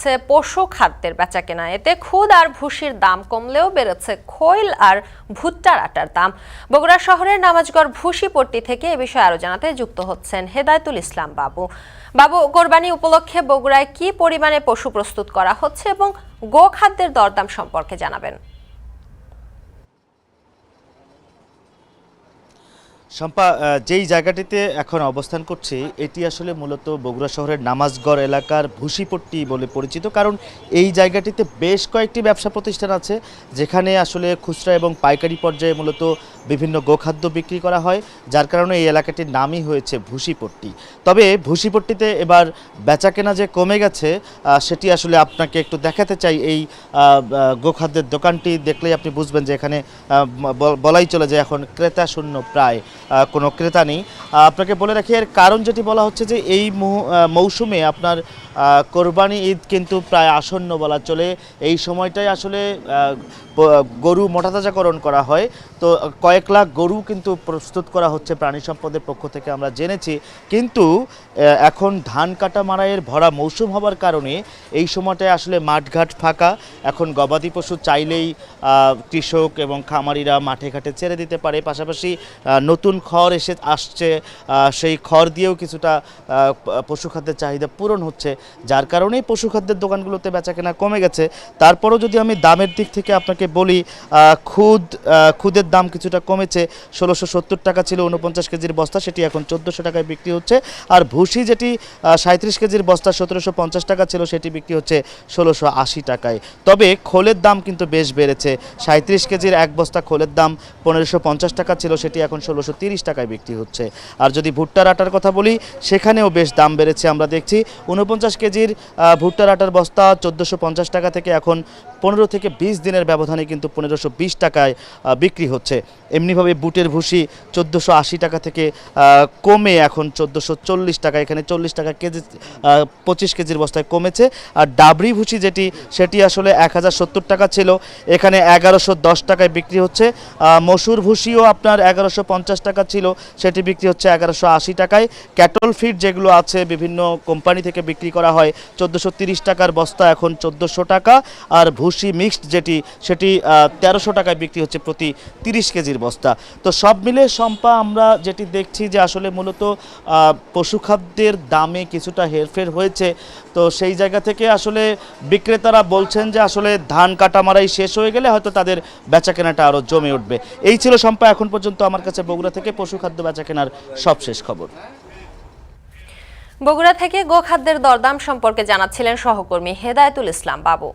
বেড়েছে পশু খাদ্যের বেচাকেনা। এতে খুদ আর ভুসির দাম কমলেও বেড়েছে খৈল আর ভুট্টার আটার দাম। বগুড়া শহরের নামাজগড় ভুসিপট্টি থেকে এ বিষয়ে আরো জানাতে যুক্ত হচ্ছেন হেদায়েতুল ইসলাম বাবু। বাবু, কোরবানি উপলক্ষে বগুড়ায় কি পরিমাণে পশু প্রস্তুত করা হচ্ছে এবং গো খাদ্যের দরদাম সম্পর্কে জানাবেন। শম্পা, যেই জায়গাটিতে এখন অবস্থান করছি এটি আসলে মূলত বগুড়া শহরের নামাজগড় এলাকার ভুসিপট্টি বলে পরিচিত, কারণ এই জায়গাটিতে বেশ কয়েকটি ব্যবসা প্রতিষ্ঠান আছে যেখানে আসলে খুচরা এবং পাইকারি পর্যায়ে মূলত বিভিন্ন গোখাদ্য বিক্রি করা হয়, যার কারণে এই এলাকাটির নামই হয়েছে ভুসিপট্টি। তবে ভুসিপট্টিতে এবার বেচাকেনা যে কমে গেছে সেটি আসলে আপনাকে একটু দেখাতে চাই। এই গোখাদ্যের দোকানটি দেখলেই আপনি বুঝবেন যে এখানে বলাই চলে যে এখন ক্রেতা শূন্য, প্রায় কোনো ক্রেতা নেই। আপনাকে বলে রাখি, এর কারণ যেটি বলা হচ্ছে যে এই মৌসুমে আপনার কোরবানি ঈদ কিন্তু প্রায় আসন্ন বলা চলে। এই সময়টাই আসলে গরু মোটাতাজাকরণ করা হয়, তো কয়েক লাখ গরু কিন্তু প্রস্তুত করা হচ্ছে প্রাণী সম্পদের পক্ষ থেকে আমরা জেনেছি। কিন্তু এখন ধান কাটা মাড়াইয়ের ভরা মৌসুম হবার কারণে এই সময়টায় আসলে মাঠঘাট ফাঁকা। এখন গবাদি পশু চাইলেই কৃষক এবং খামারিরা মাঠে ঘাটে ছেড়ে দিতে পারে। পাশাপাশি নতুন খড় আসছে, সেই খড় দিয়েও কিছুটা পশুখাদ্যের চাহিদা পূরণ হচ্ছে, যার কারণেই পশুখাদ্যের দোকানগুলোতে বেচাকেনা কমে গেছে। তারপরও যদি আমি দামের দিক থেকে আপনাকে বলি, খুদের দাম কিছুটা কমেছে। 1670 টাকা ছিল 49 কেজির বস্তা, সেটি এখন 1400 টাকায় বিক্রি হচ্ছে। আর ভুসি যেটি 37 কেজির বস্তা 1750 টাকা ছিল, সেটি বিক্রি হচ্ছে 1680 টাকায়। তবে খোলের দাম কিন্তু বেশ বেড়েছে। 37 কেজির এক বস্তা খোলের দাম 1550 টাকা ছিল, সেটি এখন 1630 টাকায় বিক্রি হচ্ছে। আর যদি ভুট্টার আটার কথা বলি, সেখানেও বেশ দাম বেড়েছে। আমরা দেখছি 49 কেজির ভুট্টার আটার বস্তা 1450 টাকা থেকে এখন 15 থেকে 20 দিনের ব্যবধানে কিন্তু 1520 টাকায় বিক্রি হচ্ছে। এমনিভাবে বুটের ভুসি 1480 টাকা থেকে কমে এখন 1440 টাকা, এখানে 40 টাকা কেজি 25 কেজির বস্তায় কমেছে। আর ডাবরি ভুসি সেটি আসলে 1070 টাকা ছিল, এখানে 1110 টাকায় বিক্রি হচ্ছে। মসুর ভুসিও আপনার 1150 টাকা ছিল, সেটি বিক্রি হচ্ছে 1180 টাকায়। ক্যাটল ফিড যেগুলো আছে বিভিন্ন কোম্পানি থেকে বিক্রি করা হয় 1430 টাকার বস্তা এখন 1400 টাকা। আর ভুসি মিক্সড সেটি 1300 টাকায় বিক্রি হচ্ছে প্রতি 30 কেজির বস্তা। তো সব মিলে শম্পা, আমরা যেটি দেখছি যে আসলে মূলত পশুখাদ্যের দামে কিছুটা হেরফের হয়েছে। তো সেই জায়গা থেকে আসলে বিক্রেতারা বলছেন যে আসলে ধান কাটা মারাই শেষ হয়ে গেলে হয়তো তাদের বেচাকেনাটা আরও জমে উঠবে। এই ছিল শম্পা এখন পর্যন্ত আমার কাছে বগুড়া থেকে পশুখাদ্য বেচাকেনার সবশেষ খবর। বগুড়া থেকে গোখাদ্যের দরদাম সম্পর্কে জানাচ্ছিলেন সহকর্মী হেদায়েতুল ইসলাম বাবু।